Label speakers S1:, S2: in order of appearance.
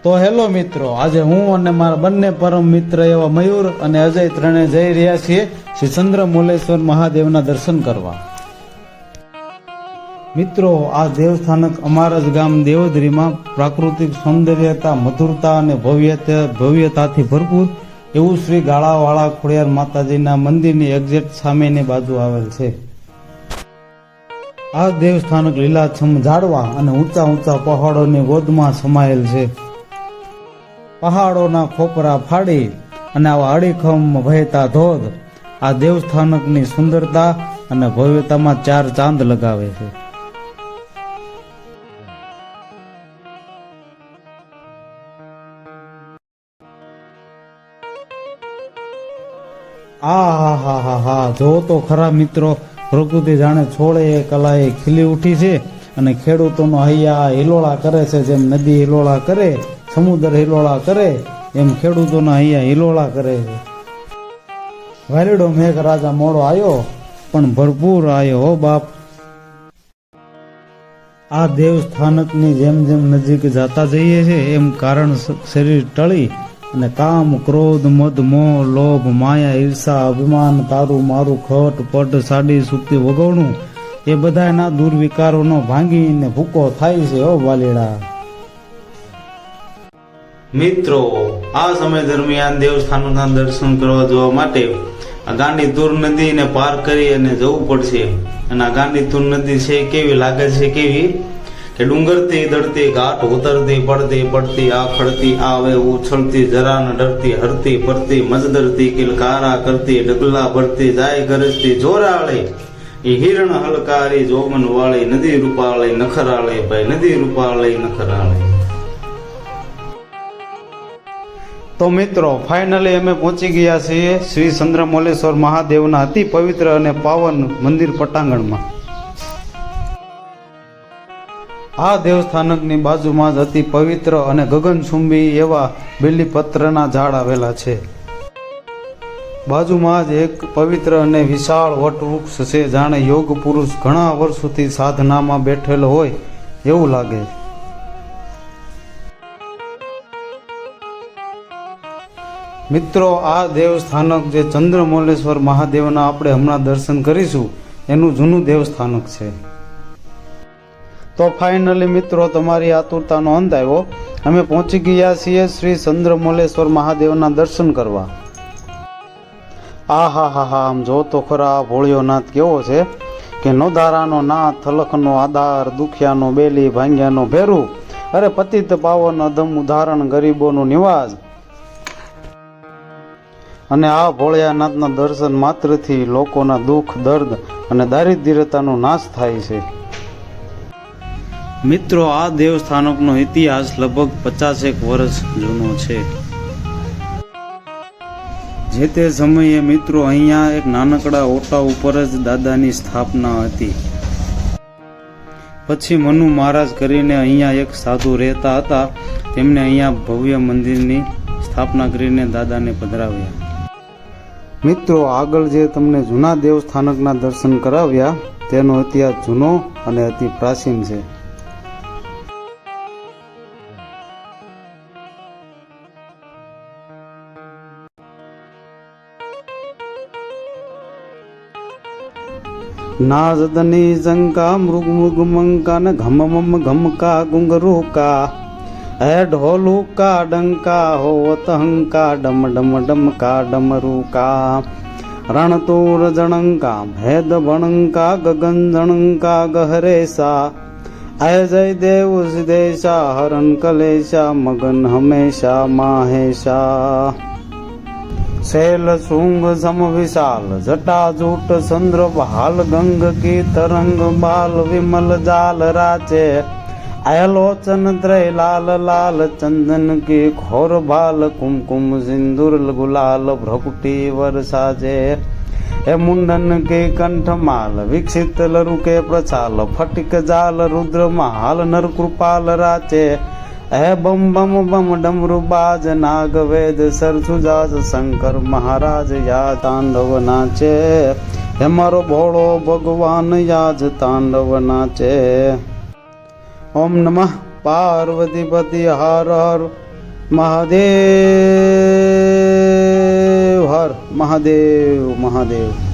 S1: તો હેલો મિત્રો, આજે હું અને મારા બંને પરમ મિત્ર એવા મયુર અને અજય ત્રણે જઈ રહ્યા છીએ શ્રી ચંદ્રમૌલેશ્વર મહાદેવના દર્શન કરવા. મિત્રો, આ દેવસ્થાનક અમારા જ ગામ દેવદરીમાં પ્રાકૃતિક સૌંદર્યતા, મધુરતા અને ભવ્યતાથી ભરપૂર એવું શ્રી ગાળાવાળા ખોડિયાર માતાજીના મંદિરની એક્ઝેક્ટ સામેની બાજુ આવેલ છે. આ દેવસ્થાનક લીલાછમ ઝાડવા અને ઊંચા ઊંચા પહાડોની ગોદમાં સમાયેલ છે. પહાડોના ખોપરા ફાડી અને આવા અડીખમ વહેતા ધોધ આ દેવસ્થાનકની સુંદરતા અને ભવ્યતામાં ચાર ચાંદ લગાવે છે. આ જો તો ખરા મિત્રો, પ્રકૃતિ જાણે છોડે કલાએ ખીલી ઉઠી છે અને ખેડૂતોનો હૈયા હિલોળા કરે છે. જેમ નદી હિલોળા કરે, સમુદ્ર હિલોળા કરે, એમ ખેડૂતોના હૈયા હિલોળા કરે છે. વાલીડો મેઘ રાજા મોડો આવ્યો પણ ભરપૂર આવ્યો હો બાપ. આ દેવસ્થાનકની જેમ જેમ નજીક જતા જઈએ છે એમ કારણ શરીર ટળી અને કામ, ક્રોધ, મદ, મોહ, લોભ, માયા, ઈર્ષા, અભિમાન, તારું મારું, ખટ પટ, સાડી સુક્તિ વગોવણું એ બધાના દુર્વિકારોનો ભાંગીને ભૂકો થાય છે હો વાલીડા. મિત્રો, આ સમય દરમિયાન દેવસ્થાનોના દર્શન કરવા જવા માટે આ ગાંડીતુર નદીને પાર કરી અને જવું પડશે. અને આ ગાંડીતુર નદી છે કેવી લાગે છે, કેવી કે ડુંગરથી દળતી, ઘાટ ઉતરતી, પડતી પડતી, આ ખડતી, આવે ઉછળતી, જરા ન ડરતી, હરતી ફરતી, મજદરતી, કિલકારા કરતી, ડગલા ભરતી, જાય ગરજતી, જોરાળે એ હિરણ હલકારી, જોમન વાળી, નદી રૂપાળી, નખરાળે, ભાઈ નદી રૂપાળી, નખરાળે. તો મિત્રો, ફાઇનલી અમે પહોંચી ગયા છીએ શ્રી ચંદ્રમૌલેશ્વર મહાદેવના અતિ પવિત્ર અને પાવન મંદિર પટાંગણમાં. આ દેવસ્થાનકની બાજુમાં જ અતિ પવિત્ર અને ગગનચુંબી એવા બેલીપત્રના ઝાડ આવેલા છે. બાજુમાં જ એક પવિત્ર અને વિશાળ વટવૃક્ષ છે. જાણે યોગ પુરુષ ઘણા વર્ષોથી સાધનામાં બેઠેલો હોય એવું લાગે. મિત્રો, આ દેવસ્થાનક જે ચંદ્રમૌલેશ્વર મહાદેવના આપણે હમણાં દર્શન કરીશું એનું જૂનું દેવસ્થાનક છે. તો ફાઇનલી મિત્રો, તમારી આતુરતાનો અંત આવ્યો. અમે પહોંચી ગયા છીએ શ્રી ચંદ્રમૌલેશ્વર મહાદેવના દર્શન કરવા. આમ જો તો ખરા ભોળિયો નાથ કેવો છે કે નોધારાનો નાથ, થલખનો આધાર, દુખિયાનો બેલી, ભાંગ્યાનો ભેરું, અરે પતિત પાવન, અધમ ઉદાહરણ, ગરીબોનું નિવાસ. અને આ ભોળિયાનાથના દર્શન માત્રથી લોકોના દુઃખ, દર્દ અને દારિદ્ર્યતાનો નાશ થાય છે. મિત્રો, આ દેવસ્થાનકનો ઇતિહાસ લગભગ 50 વર્ષ જૂનો છે. જે તે સમયે મિત્રો અહીંયા એક નાનકડા ઓટા ઉપર જ દાદાની સ્થાપના હતી. પછી મનુ મહારાજ કરીને અહીંયા એક સાધુ રહેતા હતા. તેમણે અહીંયા ભવ્ય મંદિરની સ્થાપના કરીને દાદાને પધરાવ્યા. મિત્રો, આગળ જે તમને જૂના દેવસ્થાનકના દર્શન કરાવ્યા તેનો ઇતિહાસ જૂનો અને અતિ પ્રાચીન છે. નાજદની જંકા મૃગ મૃગ મંકા ને ઘમ મમ ઘમકા ગુંગરૂકા, હે ઢોલુકા ડંકા હો તહંકા, ડમ ડમ ડમકા ડમરૂકા, રણતુર જણંકા ભેદ ભણંકા, ગગન જણંકા ગહરેસા, આય જય દેવ સિદેશા, હરણ કલેશા, મગન હમેશા માહેશા. શૈલ શૃંગ સમ વિશાલ, જટા જૂટ ચંદ્ર બહાલ, ગંગ કી તરંગ બાલ, વિમલ જાલ રાચે, આયલોચન ત્રય લાલ લાલ, ચંદન કી ખોર ભાલ, કુમકુમ સિંદૂર ગુલાલ, ભ્રકુટી વરસાજે, હે મુંડન કે કંઠ માલ, વિકસિત લરુ કે પ્રચાલ, ફટિક જાલ રુદ્ર મહાલ, નર કૃપાલ રાચે, હે બમ બમ બમ ડમરુ બાજ, નાગ વેદ સરસુજાજ, શંકર મહારાજ યા તાંડવ નાચે, હે મારો ભોળો ભગવાન યાજ તાંડવ નાચે. ઓમ નમઃ પાર્વતીપતિ હર હર મહાદેવ હર મહાદેવ મહાદેવ.